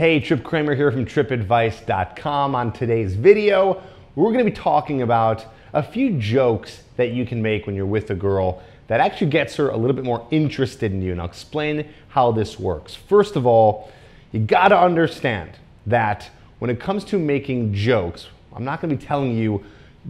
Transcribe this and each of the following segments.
Hey, Tripp Kramer here from trippadvice.com. On today's video, we're going to be talking about a few jokes that you can make when you're with a girl that actually gets her a little bit more interested in you. And I'll explain how this works. First of all, you got to understand that when it comes to making jokes, I'm not going to be telling you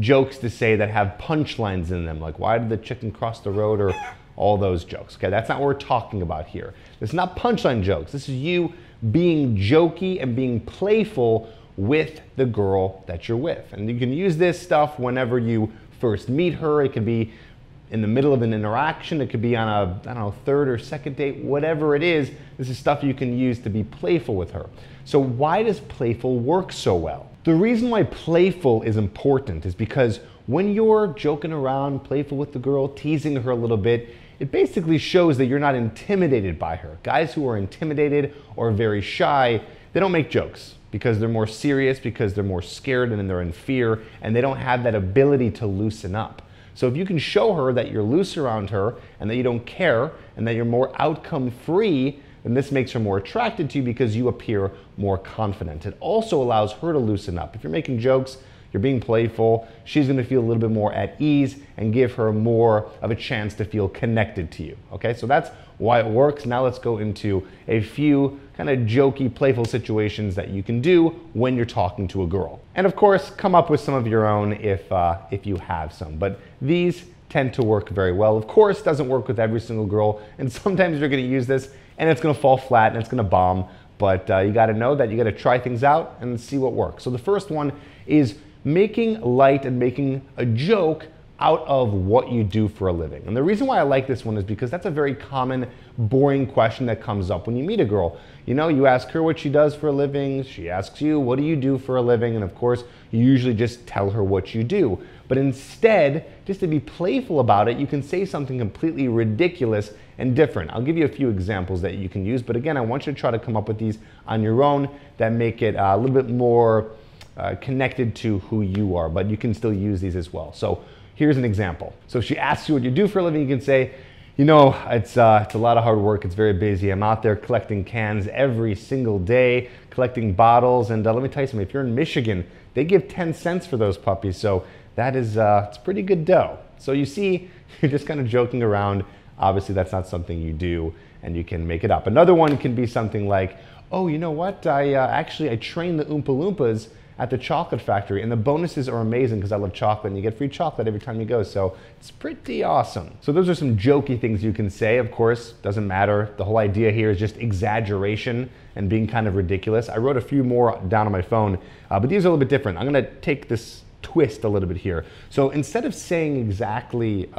jokes to say that have punchlines in them, like why did the chicken cross the road or all those jokes. Okay, that's not what we're talking about here. It's not punchline jokes. This is you being jokey and being playful with the girl that you're with. And you can use this stuff whenever you first meet her. It could be in the middle of an interaction. It could be on a, I don't know, third or second date, whatever it is. This is stuff you can use to be playful with her. So why does playful work so well? The reason why playful is important is because when you're joking around, playful with the girl, teasing her a little bit, it basically shows that you're not intimidated by her. Guys who are intimidated or very shy, they don't make jokes because they're more serious, because they're more scared and they're in fear, and they don't have that ability to loosen up. So if you can show her that you're loose around her and that you don't care and that you're more outcome free, then this makes her more attracted to you because you appear more confident. It also allows her to loosen up. If you're making jokes, you're being playful, she's going to feel a little bit more at ease and give her more of a chance to feel connected to you. Okay, so that's why it works. Now let's go into a few kind of jokey, playful situations that you can do when you're talking to a girl. And of course, come up with some of your own if you have some. But these tend to work very well. Of course, it doesn't work with every single girl, and sometimes you're going to use this and it's going to fall flat and it's going to bomb. But you got to know that you got to try things out and see what works. So the first one is making light and making a joke out of what you do for a living. And the reason why I like this one is because that's a very common, boring question that comes up when you meet a girl. You know, you ask her what she does for a living, she asks you, what do you do for a living? And of course, you usually just tell her what you do. But instead, just to be playful about it, you can say something completely ridiculous and different. I'll give you a few examples that you can use, but again, I want you to try to come up with these on your own that make it a little bit more connected to who you are, but you can still use these as well. So here's an example. So she asks you what you do for a living. You can say, you know, it's a lot of hard work. It's very busy. I'm out there collecting cans every single day, collecting bottles. And let me tell you something, if you're in Michigan, they give 10 cents for those puppies. So that is, it's pretty good dough. So you see, you're just kind of joking around. Obviously, that's not something you do, and you can make it up. Another one can be something like, oh, you know what? I train the Oompa Loompas at the chocolate factory, and the bonuses are amazing because I love chocolate and you get free chocolate every time you go, so it's pretty awesome. So those are some jokey things you can say. Of course, doesn't matter. The whole idea here is just exaggeration and being kind of ridiculous. I wrote a few more down on my phone, but these are a little bit different. I'm gonna take this twist a little bit here. So instead of saying exactly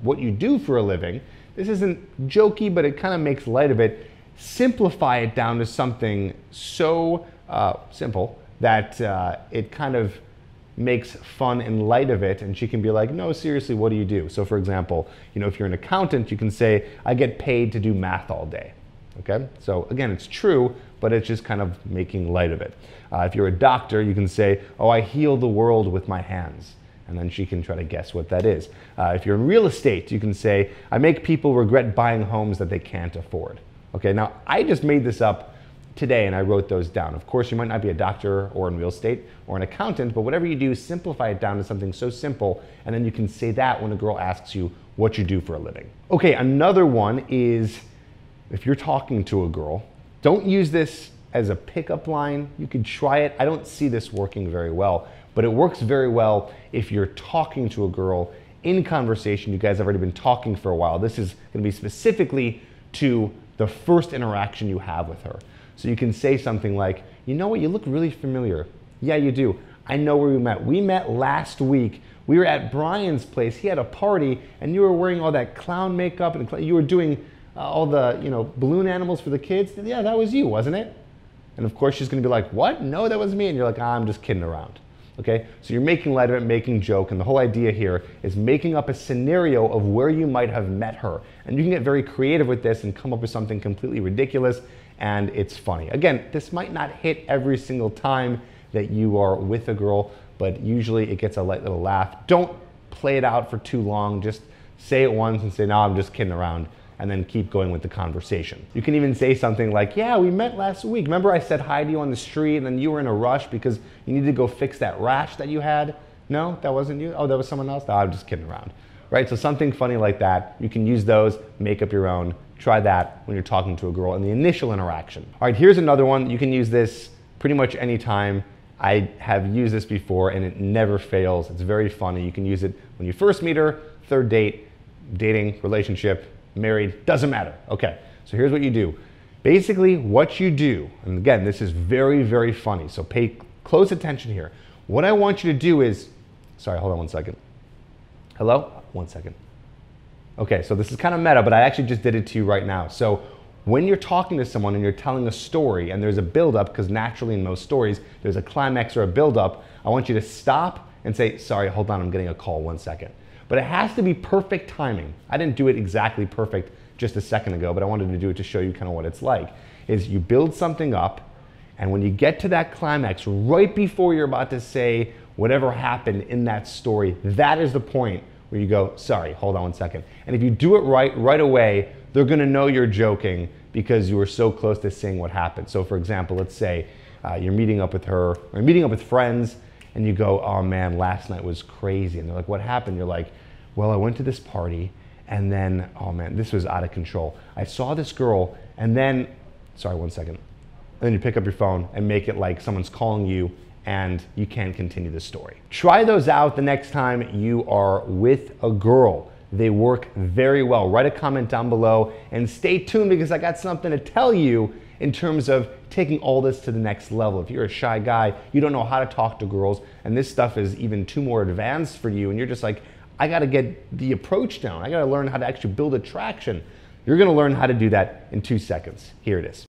what you do for a living, this isn't jokey, but it kind of makes light of it. Simplify it down to something so simple that it kind of makes fun and light of it, and she can be like, no, seriously, what do you do? So for example, you know, if you're an accountant, you can say, I get paid to do math all day. Okay, so again, it's true, but it's just kind of making light of it. If you're a doctor, you can say, oh, I heal the world with my hands. And then she can try to guess what that is. If you're in real estate, you can say, I make people regret buying homes that they can't afford. Okay, now I just made this up today and I wrote those down. Of course, you might not be a doctor or in real estate or an accountant, but whatever you do, simplify it down to something so simple, and then you can say that when a girl asks you what you do for a living. Okay, another one is if you're talking to a girl, don't use this as a pickup line. You could try it. I don't see this working very well, but it works very well if you're talking to a girl in conversation. You guys have already been talking for a while. This is going to be specifically to the first interaction you have with her. So you can say something like, you know what, you look really familiar. Yeah, you do. I know where we met. We met last week. We were at Brian's place. He had a party and you were wearing all that clown makeup and you were doing all the, you know, balloon animals for the kids. Yeah, that was you, wasn't it? And of course she's gonna be like, what? No, that was me. And you're like, I'm just kidding around. Okay, so you're making light of it, making joke, and the whole idea here is making up a scenario of where you might have met her. And you can get very creative with this and come up with something completely ridiculous, and it's funny. Again, this might not hit every single time that you are with a girl, but usually it gets a light little laugh. Don't play it out for too long. Just say it once and say, no, I'm just kidding around. and then keep going with the conversation. You can even say something like, yeah, we met last week. Remember I said hi to you on the street and then you were in a rush because you needed to go fix that rash that you had? No, that wasn't you? Oh, that was someone else? No, I'm just kidding around. Right, so something funny like that. You can use those, make up your own. Try that when you're talking to a girl in the initial interaction. All right, here's another one. You can use this pretty much anytime. I have used this before and it never fails. It's very funny. You can use it when you first meet her, third date, dating, relationship, married, doesn't matter. Okay, so here's what you do. Basically, what you do, and again, this is very, very funny, so pay close attention here. What I want you to do is, sorry, hold on one second. Hello? 1 second. Okay, so this is kind of meta, but I actually just did it to you right now. So when you're talking to someone and you're telling a story and there's a buildup, because naturally in most stories, there's a climax or a buildup, I want you to stop and say, sorry, hold on, I'm getting a call, 1 second. But it has to be perfect timing. I didn't do it exactly perfect just a second ago, but I wanted to do it to show you kind of what it's like. Is you build something up, and when you get to that climax, right before you're about to say whatever happened in that story, that is the point where you go, sorry, hold on 1 second. And if you do it right away, they're gonna know you're joking because you were so close to saying what happened. So for example, let's say you're meeting up with her, or meeting up with friends, and you go, oh man, last night was crazy. And they're like, what happened? You're like, well, I went to this party, and then, oh man, this was out of control. I saw this girl, and then, sorry, 1 second. And then you pick up your phone and make it like someone's calling you and you can't continue the story. Try those out the next time you are with a girl. They work very well. Write a comment down below and stay tuned because I got something to tell you in terms of taking all this to the next level. If you're a shy guy, you don't know how to talk to girls, and this stuff is even too more advanced for you, and you're just like, I gotta get the approach down. I gotta learn how to actually build attraction. You're gonna learn how to do that in 2 seconds. Here it is.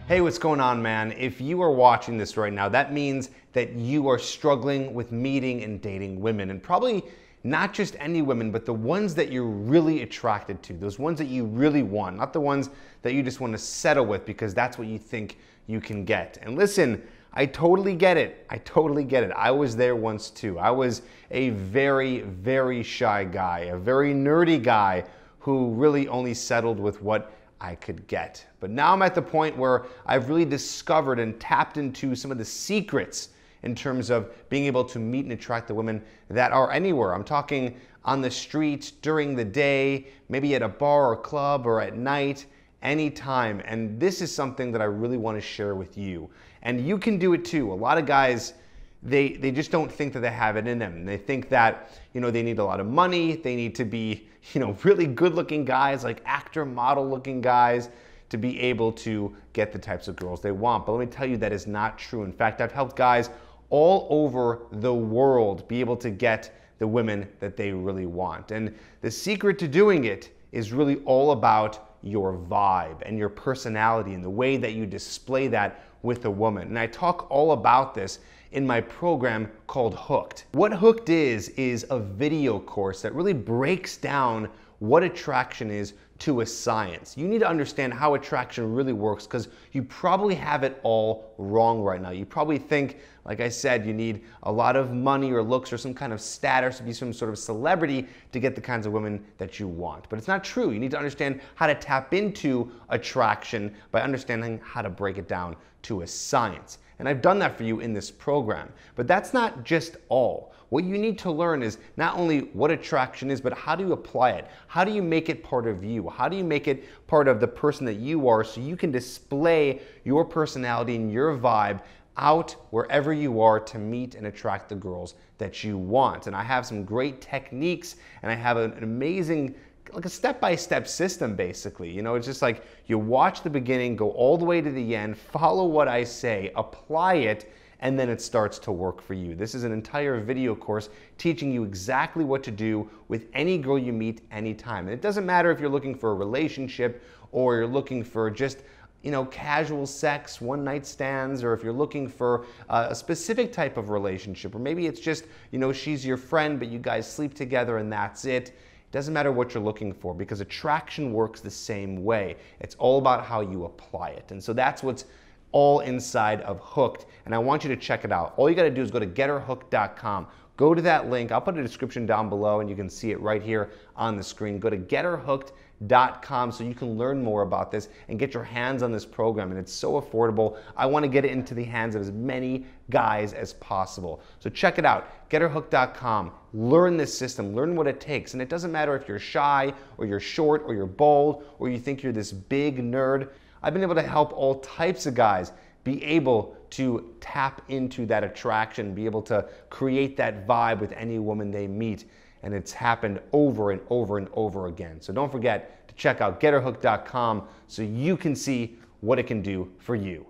Hey, what's going on, man? If you are watching this right now, that means that you are struggling with meeting and dating women, and probably not just any women, but the ones that you're really attracted to, those ones that you really want, not the ones that you just want to settle with because that's what you think you can get. And listen, I totally get it. I totally get it. I was there once too. I was a very, very shy guy, a very nerdy guy who really only settled with what I could get. But now I'm at the point where I've really discovered and tapped into some of the secrets in terms of being able to meet and attract the women that are anywhere. I'm talking on the street, during the day, maybe at a bar or club or at night, anytime. And this is something that I really want to share with you. And you can do it too. A lot of guys, they just don't think that they have it in them. They think that, they need a lot of money, they need to be, really good looking guys, like actor, model looking guys, to be able to get the types of girls they want. But let me tell you, that is not true. In fact, I've helped guys all over the world be able to get the women that they really want. And the secret to doing it is really all about your vibe and your personality and the way that you display that with a woman. And I talk all about this in my program called Hooked. What Hooked is a video course that really breaks down what attraction is to a science. You need to understand how attraction really works because you probably have it all wrong right now. You probably think, like I said, you need a lot of money or looks or some kind of status to be some sort of celebrity to get the kinds of women that you want. But it's not true. You need to understand how to tap into attraction by understanding how to break it down to a science. And I've done that for you in this program. But that's not just all. What you need to learn is not only what attraction is, but how do you apply it? How do you make it part of you? How do you make it part of the person that you are so you can display your personality and your vibe out wherever you are to meet and attract the girls that you want? And I have some great techniques, and I have an amazing, like a step-by-step system basically. It's just like you watch the beginning, go all the way to the end, follow what I say, apply it, and then it starts to work for you. This is an entire video course teaching you exactly what to do with any girl you meet anytime. And it doesn't matter if you're looking for a relationship or you're looking for just casual sex, one-night stands, or if you're looking for a specific type of relationship, or maybe it's just, she's your friend, but you guys sleep together and that's it. It doesn't matter what you're looking for, because attraction works the same way. It's all about how you apply it. And so that's what's all inside of Hooked, and I want you to check it out. All you gotta do is go to getherhooked.com. Go to that link. I'll put a description down below and you can see it right here on the screen. Go to getherhooked.com so you can learn more about this and get your hands on this program. And it's so affordable. I want to get it into the hands of as many guys as possible. So check it out, getherhooked.com. Learn this system, learn what it takes. And it doesn't matter if you're shy or you're short or you're bold or you think you're this big nerd. I've been able to help all types of guys be able to tap into that attraction, be able to create that vibe with any woman they meet. And it's happened over and over and over again. So don't forget to check out getherhooked.com so you can see what it can do for you.